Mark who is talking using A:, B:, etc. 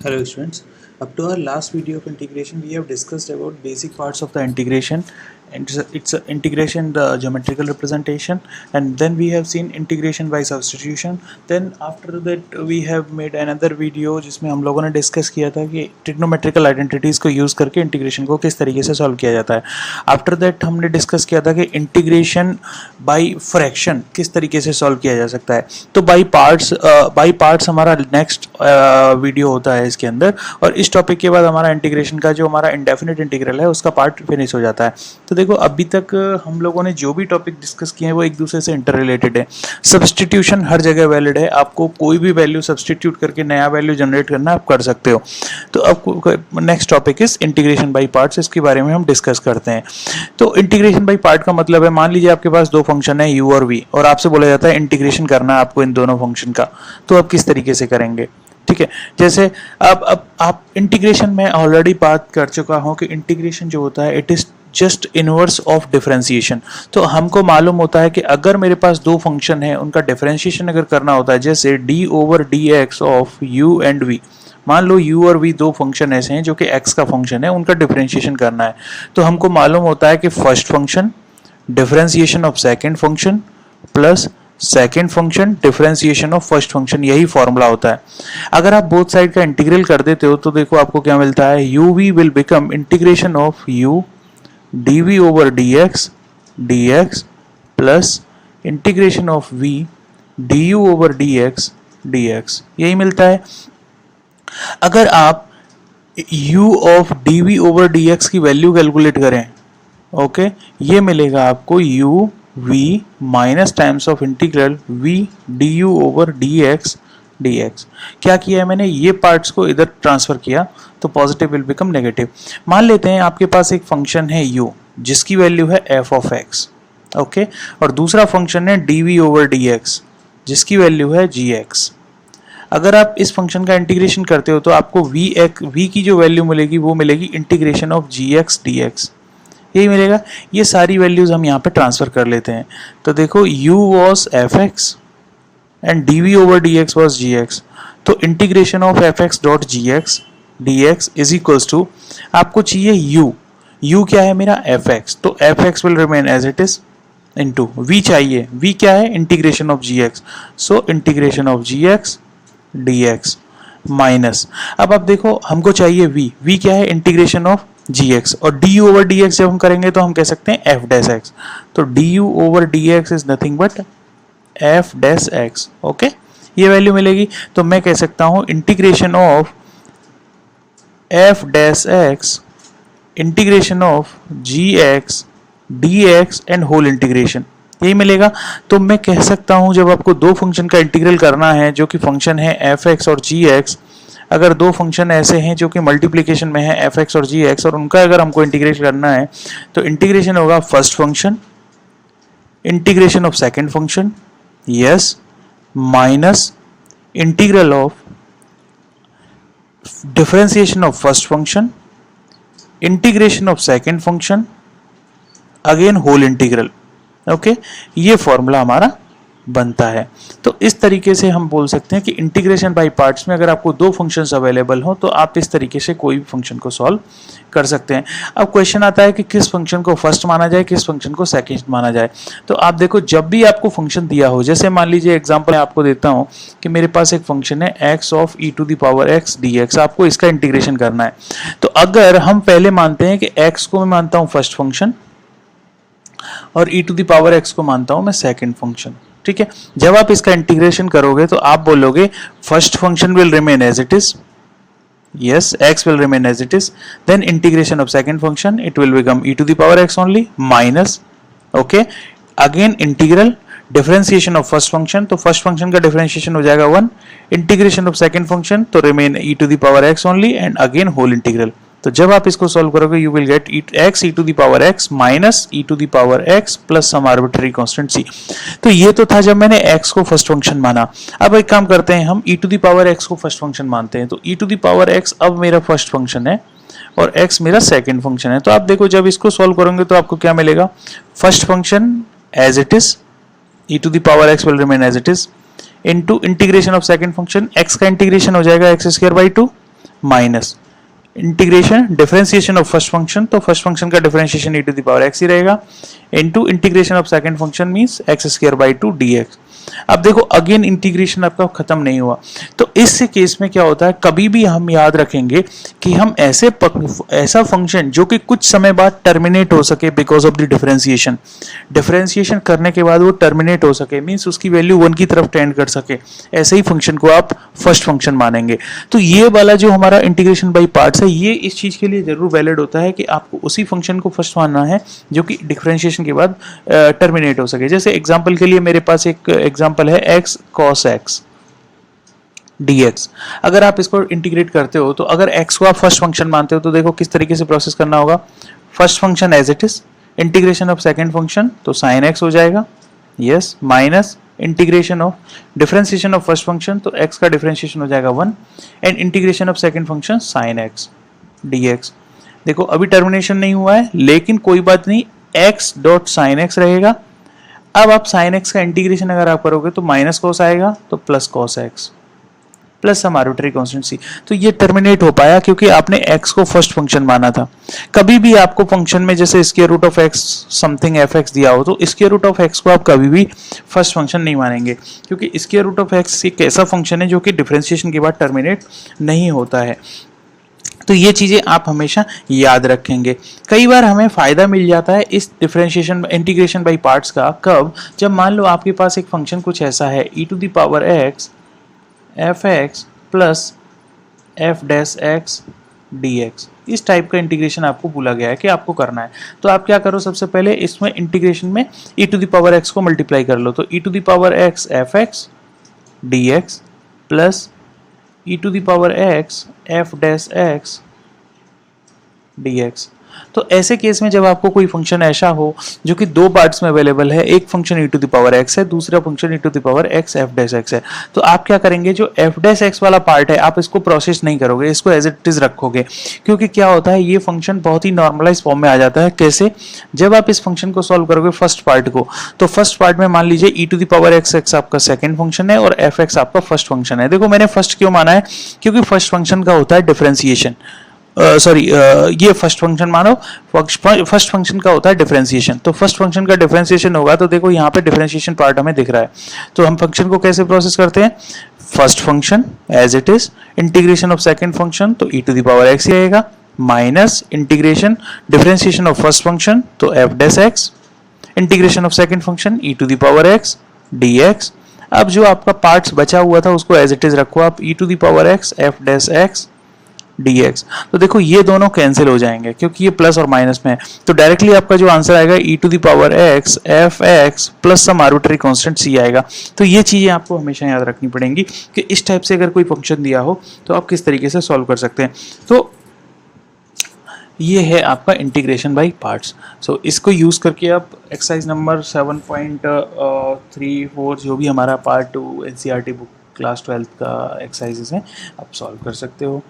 A: Hello students, up to our last video of integration we have discussed about basic parts of the integration, and it's a integration, the geometrical representation, and then we have seen integration by substitution. Then after that we have made another video जिसमें हम लोगों ने discuss किया था कि trigonometrical identities को use करके integration को किस तरीके से सॉल्व किया जाता है. आफ्टर दैट हमने डिस्कस किया था कि इंटीग्रेशन बाय फ्रैक्शन किस तरीके से सॉल्व किया जा सकता है. तो बाय पार्ट्स हमारा नेक्स्ट वीडियो होता है इसके अंदर, और इस टॉपिक के बाद हमारा इंटीग्रेशन का जो हमारा इंडेफिनिट इंटीग्रल है उसका पार्ट फिनिश हो जाता है. तो देखो अभी तक हम लोगों ने जो भी टॉपिक डिस्कस किए हैं वो एक दूसरे से इंटर रिलेटेड है. सब्सटीट्यूशन हर जगह वैलिड है, आपको कोई भी वैल्यू सब्सटीट्यूट करके नया वैल्यू जनरेट करना आप कर सकते हो. तो अब next topic is integration by parts, इसके बारे में हम डिस्कस करते हैं. तो इंटीग्रेशन बाय पार्ट का मतलब है, मान लीजिए आपके पास दो फंक्शन है u और v, और आपसे बोला जाता है इंटीग्रेशन करना है आपको इन दोनों फंक्शन का. तो आप किस तरीके से करेंगे? ठीक है, जैसे अब आप इंटीग्रेशन में ऑलरेडी बात कर चुका हूं कि इंटीग्रेशन जो होता है it is just inverse of differentiation. तो हमको मालूम होता है कि अगर मेरे पास दो फंक्शन है उनका डिफरेंशिएशन अगर करना होता है, जैसे d over D x of u and v. मान लो u और v दो फंक्शन ऐसे हैं जो कि x का फंक्शन है, उनका डिफरेंशिएशन करना है. तो हमको मालूम होता है कि first function differentiation of second function plus second function differentiation of first function, यही फॉर्मूला होता है. अगर आप बोथ साइड का इंटीग्रल कर देते हो तो देखो आपको क्या मिलता है, u v will become integration of u dv over dx plus integration of v du over dx, यही मिलता है. अगर आप u of dv over dx की वैल्यू कैलकुलेट करें, ओके, ये मिलेगा आपको u v minus times of integral v du over dx. क्या किया है मैंने, ये पार्ट्स को इधर ट्रांसफर किया तो पॉजिटिव विल बिकम नेगेटिव. मान लेते हैं आपके पास एक फंक्शन है u जिसकी वैल्यू है f ऑफ x, ओके, और दूसरा फंक्शन है dv ओवर dx जिसकी वैल्यू है gx. अगर आप इस फंक्शन का इंटीग्रेशन करते हो तो आपको v की जो वैल्यू मिलेगी वो मिलेगी इंटीग्रेशन ऑफ gx dx, यही मिलेगा. ये सारी वैल्यूज हम यहाँ पे ट्रांसफर कर लेते हैं. तो देखो u was fx and dv over dx was gx. तो integration of fx dot gx dx is equals to, आपको चाहिए u क्या है मेरा fx, तो fx will remain as it is into v चाहिए, v क्या है integration of gx, so integration of gx dx minus, अब आप देखो हमको चाहिए v क्या है इंटीग्रेशन ऑफ gx, और du ओवर dx जब हम करेंगे तो हम कह सकते हैं f डैश x. तो du over dx is nothing but f dash x, okay, ये वैल्यू मिलेगी. तो मैं कह सकता हूं integration of f dash x integration of gx dx and whole integration, यही मिलेगा. तो मैं कह सकता हूं जब आपको दो फंक्शन का इंटीग्रल करना है जो कि फंक्शन है fx और gx, अगर दो फंक्शन ऐसे हैं जो कि मल्टीप्लिकेशन में है fx और gx, और उनका अगर हमको इंटीग्रेट करना है तो इंटीग्रेशन होगा first function integration of second function, yes, minus integral of differentiation of first function integration of second function again whole integral, okay, ये फॉर्मूला हमारा बनता है. तो इस तरीके से हम बोल सकते हैं कि इंटीग्रेशन बाय पार्ट्स में अगर आपको दो फंक्शंस अवेलेबल हो तो आप इस तरीके से कोई भी फंक्शन को सॉल्व कर सकते हैं. अब क्वेश्चन आता है कि किस फंक्शन को फर्स्ट माना जाए, किस फंक्शन को सेकंड माना जाए. तो आप देखो जब भी आपको फंक्शन दिया हो, जैसे मान लीजिए एग्जांपल आपको देता हूं कि मेरे पास एक फंक्शन है x of e to the power x dx, आपको इसका इंटीग्रेशन करना है. तो अगर हम पहले मानते हैं कि x को मैं मानता हूं फर्स्ट फंक्शन और e to the power x को मानता हूं मैं सेकंड फंक्शन, ठीक है. जब आप इसका इंटीग्रेशन करोगे तो आप बोलोगे first function will remain as it is, yes, x will remain as it is, then integration of second function it will become e to the power x only minus, okay, again integral differentiation of first function, तो first function का differentiation हो जाएगा 1, integration of second function तो remain e to the power x only and again whole integral. तो जब आप इसको solve करोगे you will get x e to the power x minus e to the power x plus some arbitrary constant c. तो ये तो था जब मैंने x को फर्स्ट फंक्शन माना. अब एक काम करते हैं, हम e to the power x को फर्स्ट फंक्शन मानते हैं. तो e to the power x अब मेरा फर्स्ट फंक्शन है और x मेरा सेकंड फंक्शन है. तो आप देखो जब इसको सॉल्व करोगे तो आपको क्या मिलेगा, first function as it is e to the power x will remain as it is into integration of second function, x का इंटीग्रेशन हो जाएगा x square by 2 minus integration differentiation of first function, तो फर्स्ट फंक्शन का differentiation e to the power x ही रहेगा, into integration of second function means x² by 2 dx। अब देखो अगेन इंटीग्रेशन आपका खत्म नहीं हुआ, तो इस केस में क्या होता है, कभी भी हम याद रखेंगे कि हम ऐसा फंक्शन जो कि कुछ समय बाद टर्मिनेट हो सके बिकॉज ऑफ द डिफरेंशिएशन करने के बाद वो टर्मिनेट हो सके, मींस उसकी वैल्यू 1 की तरफ टेंड कर सके, ऐसे ही फंक्शन को आप फर्स्ट फंक्शन मानेंगे। तो ये वाला जो हमारा इंटीग्रेशन बाई पार्ट्स है, ये इस चीज के लिए जरूर वैलिड होता है कि आपको उसी फंक्शन को फर्स्ट मानना है जो कि डिफरेंशिएशन के बाद टर्मिनेट हो सके। जैसे एग्जांपल के लिए मेरे पास एक एग्जांपल है x cos x dx। अगर आप इसको इंटीग्रेट करते हो, तो अगर x को आप फर्स्ट फंक्शन मानते हो तो देखो किस तरीके से प्रोसेस करना होगा। First function as it is, integration of second function तो sin x हो जाएगा, yes, minus integration of differentiation of first function तो x का डिफरेंशिएशन हो जाएगा 1 and integration of second function sin x dx। देखो अभी टर्मिनेशन नहीं हुआ है, लेकिन कोई बात नहीं, x डॉट sin x रहेगा। अब आप sin x का इंटीग्रेशन अगर आप करोगे तो माइनस कॉस आएगा, तो plus cos x plus some arbitrary constant c। तो ये टर्मिनेट हो पाया क्योंकि आपने x को फर्स्ट फंक्शन माना था। कभी भी आपको फंक्शन में जैसे square root of x something fx दिया हो, तो स्क्वायर रूट ऑफ x को आप कभी भी फर्स्ट फंक्शन नहीं मानेंगे, क्योंकि स्क्वायर रूट ऑफ x एक ऐसा फंक्शन है जो कि डिफरेंशिएशन के बाद टर्मिनेट नहीं होता है। तो ये चीज़ें आप हमेशा याद रखेंगे। कई बार हमें फ़ायदा मिल जाता है इस डिफरेंशिएशन इंटीग्रेशन बाई पार्ट्स का, कब, जब मान लो आपके पास एक फंक्शन कुछ ऐसा है e to the power x f(x) plus f(x) dx। इस टाइप का इंटीग्रेशन आपको बोला गया है कि आपको करना है। तो आप क्या करो, सबसे पहले इसमें इंटीग्रेशन में e to the power x को मल्टीप्लाई कर लो, तो e to the power x f(x) dx plus e to the power x f(x) dx। तो ऐसे केस में जब आपको कोई फंक्शन ऐसा हो जो कि दो पार्ट्स में अवेलेबल है, एक function e to the power x है, दूसरा function e to the power x f(x) है, तो आप क्या करेंगे, जो f(x) वाला पार्ट है आप इसको प्रोसेस नहीं करोगे, इसको एज इट इज रखोगे। क्योंकि क्या होता है, ये फंक्शन बहुत ही नॉर्मलाइज फॉर्म में आ जाता है। कैसे, जब आप इस फंक्शन को सॉल्व करोगे फर्स्ट पार्ट को, तो फर्स्ट पार्ट में मान लीजिए e to the power x आपका सेकंड फंक्शन है और f(x) आपका फर्स्ट फंक्शन है। देखो मैंने फर्स्ट क्यों माना है, क्योंकि फर्स्ट फंक्शन का होता है डिफरेंशिएशन, ये फर्स्ट फंक्शन मानो, फर्स्ट फंक्शन का होता है डिफरेंशिएशन, तो फर्स्ट फंक्शन का डिफरेंशिएशन होगा, तो देखो यहाँ पे डिफरेंशिएशन पार्ट हमें दिख रहा है। तो हम फंक्शन को कैसे प्रोसेस करते हैं, first function as it is, integration of second function तो e to the power x रहेगा, minus integration differentiation of first function तो f(x), integration of second function e to the power x dx। अब जो आपका parts बचा हुआ था उसको एज इट इज रखो आप, e to the power x f(x) dx। तो देखो ये दोनों कैंसिल हो जाएंगे क्योंकि ये प्लस और माइनस में है, तो डायरेक्टली आपका जो आंसर आएगा e to the power x f(x) plus some arbitrary constant c आएगा। तो ये चीजें आपको हमेशा याद रखनी पड़ेंगी कि इस टाइप से अगर कोई फंक्शन दिया हो तो आप किस तरीके से सॉल्व कर सकते हैं। तो ये है आपका इंटीग्रेशन बाई पार्ट्स। सो इसको यूज करके आप एक्सरसाइज नंबर 7.34 जो भी हमारा पार्ट 2 NCERT बुक क्लास 12 का एक्सरसाइजेस हैं आप सॉल्व कर सकते हो।